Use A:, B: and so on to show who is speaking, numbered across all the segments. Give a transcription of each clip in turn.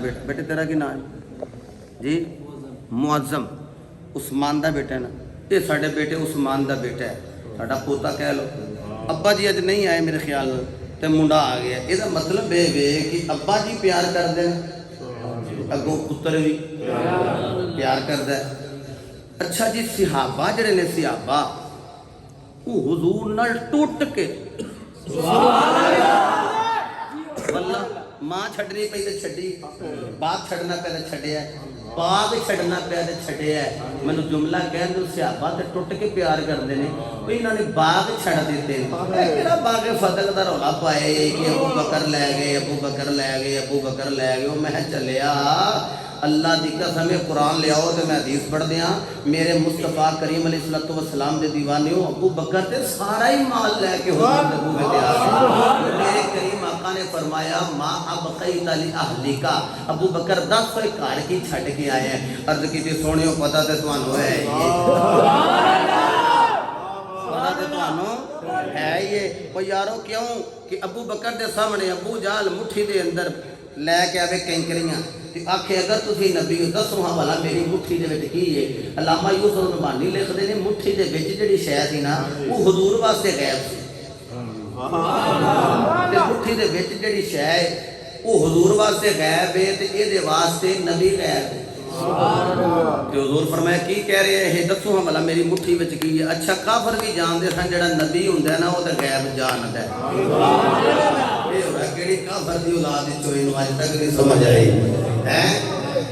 A: बेटा बेटे तेरा की नाम जी मुअज्जम उस्मान का बेटा है ना। ये साढ़े बेटे उस्मान का बेटा है, साढ़ा पोता कह लो। अब्बा जी अज नहीं आए मेरे ख्याल तो मुंडा आ गया। यदा मतलब ये वे कि अब्बा जी प्यार करते हैं, अगों पुत्र भी प्यार करता है। अच्छा जी सिहाबा जड़े ने सिहाबा वो हुजूर नाल टुट के वल्ला मां छड्डनी पई ते छड्डी, बाप छड्डना पे ते छड्डिया, बाग छड्डना पे ते छड्डिया। मैनूं जुमला कहण दो सिहाबा ते टुट के प्यार करते हैं। भी इन्होंने बाग छड्ड दिते किहड़ा बाग फतक दा रौला पाए कि अबू बकर लै गए, अबू बकर लै गए, अबू बकर लै गए। मैं चलिया अल्लाह की कसम कुरान लियाओ तो मैं हदीस पढ़ दिया। मेरे मुस्तफा करीम अलैहिस्सलातु वस्सलाम के दीवाने हो अबू बकर ते सारा ही माल लैके मेरे करीम आका ने फरमाया माँ अब कई ताली अहली का अबू बकर 10 घर की छड़ के आए हैं। अर्ज की सोनियो पता तो तुहानू है है ये ओ यारो क्यों कि अबू बकर के सामने अबू जाल मुट्ठी के अंदर लैके आवे कैंकरियां आखे अगर तुम नबी हो दसो हाँ भला मेरी मुट्ठी के की है। अलामा यूसुफ नबानी लिखते हैं मुट्ठी के जी शै थी ना वो हजूर वास्ते गैब सी। मुट्ठी के जी शै है वो हजूर वास्ते गैब है तो ये वास्ते नबी गैब है। हजूर फरमाया की कह रहे हैं दसो हाँ भला मेरी मुट्ठी में की है। अच्छा काफर भी जानते सन जो नबी होंगे ना वो तो गैब जानता है। काफर की औलाद अज तक नहीं समझ आई है।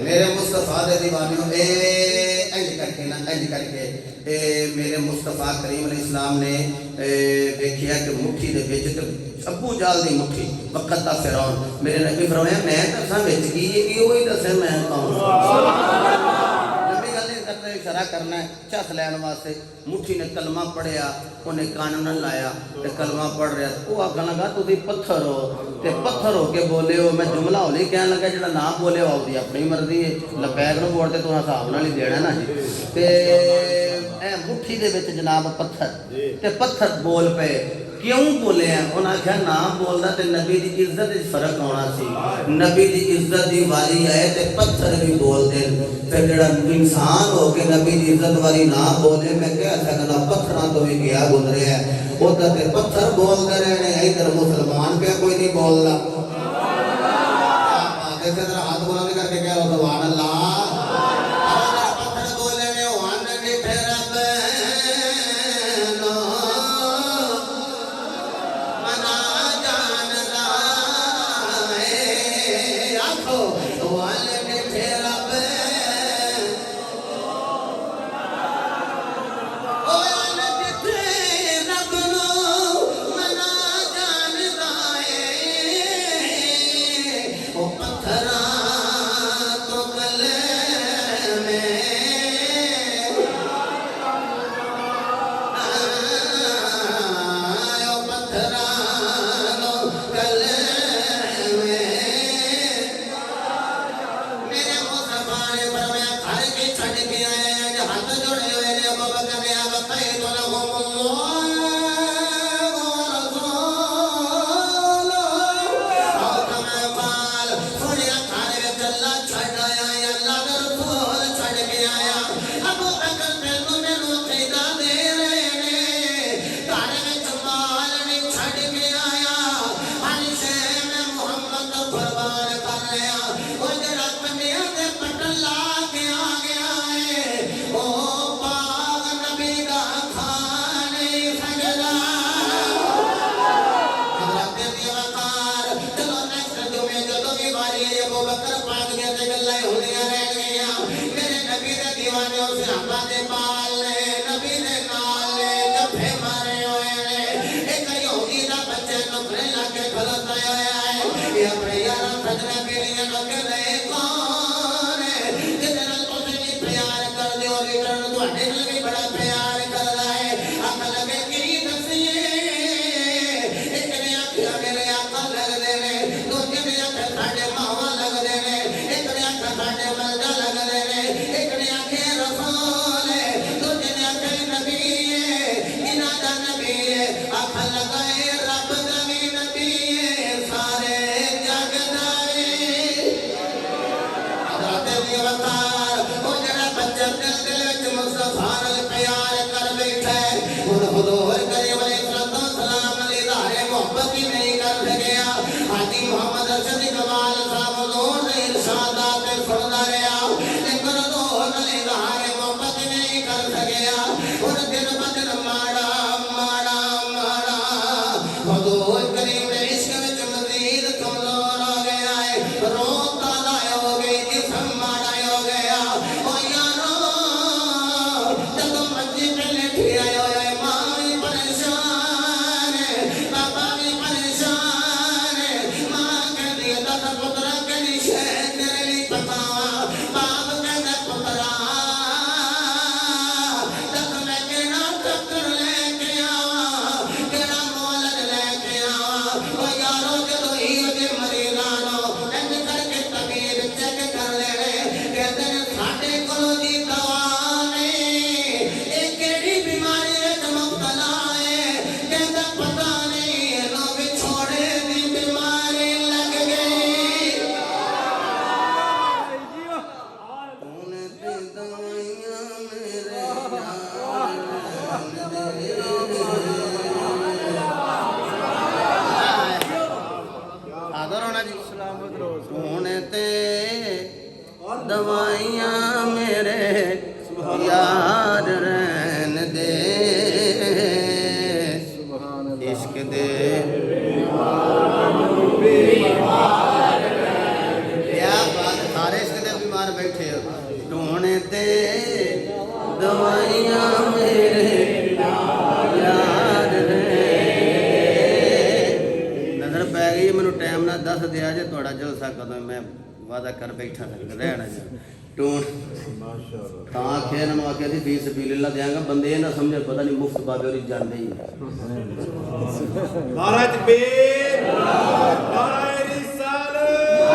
A: मेरे मुस्तफा दे दीवानियों इंज करके ना इंज करके मेरे मुस्तफा करीम अलैहिस्सलाम ने देखिया कि मुट्ठी दे विच अबू जाल दी मुट्ठी वक्त दा फिरौन मेरे नबी फरमाया मैं दसां विच की है कि ओही दसे मैं कौन। नबी गल नहीं करते इशारा करना है झस लैन वास्ते। मुट्ठी ने कलमा पढ़िया उन्हें कान न लाया तो कलमा पढ़ रहा वो आखन लगा तुम पत्थर हो ते पत्थर हो के बोले हो। मैं जुमला होली कह लगा जो ना बोले आपकी अपनी मर्जी है लपैक न बोल तो तुम हिसाब नाल ही देना ना जी। ते मुट्ठी दे विच जनाब पत्थर ते पत्थर बोल पे क्यों बोले हैं उन्हें आख्या ना बोलता तो नबी की इज्जत फर्क आना सी। नबी की इज्जत की वारी आए तो पत्थर भी बोलते फिर जो इंसान हो के नबी की इज्जत वाली ना बोले मैं कह सकना पत्थर तो भी गया गुजरे है उधर ते पत्थर बोलते रहे इधर मुसलमान पे कोई नहीं बोलता। हाथ बुलंद करके कह लो सुभान अल्लाह। दी अवतार ओ जड़ा बच्चा दिल दिल विच मुस्तफा नाल प्यार कर बैठा है हुन हुजूर करीम अलैहिस्सलाम ने इज़हार मोहब्बत ही नहीं कर सकिया हाजी मोहम्मद अरशद इकबाल साहब हुजूर दे इरशादात सुनदा रहा लेकिन हुजूर ने इज़हार मोहब्बत नहीं कर सकिया हुन दिन ब दिन माड़ा माड़ा माड़ा हुजूर करीम दे इश्क विच मज़ीद कमज़ोर हो गया है रोह ताज़ा हो गई जिस्म माड़ा हो गया ओ यारो जदों मर्जी पे लेटे आयो है मां भी परेशान है बाबा भी परेशान है मां कहती है दस पुत्रा कहनी शे तेरे लिए पता बाप कहता पुत्रा दस मैं केड़ा टक्कर लेके आवा केड़ा मोलद लेके आवा ओ यारो जदों ही जे मरीज़ां नो इंज करके तबीब चेक कर लेने कहते ने साडे कोलों दी दवा नहीं ये केड़ी बीमारी विच मुब्तला है कहता पता नहीं इन्हों विछोड़े दी बीमारी लग गई तूने ते दवाइयां मेरे आदर होना जी तूने ते दवाइयां मेरे यार रहन दे इश्क दे क्या बात सारे इश्क दे बीमार बैठे हो तूने ते दवाइयां मेरे यार नजर पै गई मैनू टाइम ना दस दिया जे थोड़ा जलसा कदों मैं वादा कर बैठा रहना जी टूण ਤਾਂ ਆਖਿਆ ਇਹਨਾਂ ਨੂੰ ਆਖਿਆ ਸੀ ਫੀਸ ਸਬੀਲਿल्लाह ਦਿਆਂਗਾ ਬੰਦੇ ਇਹ ਨਾ ਸਮਝੇ ਪਤਾ ਨਹੀਂ ਮੁਫਤ ਬਾਬੇ ਹੋਰੀ ਜਾਂਦੇ ਹੀ
B: ਮਹਾਰਾਜ ਬੇਰ ਮਹਾਰਾਜ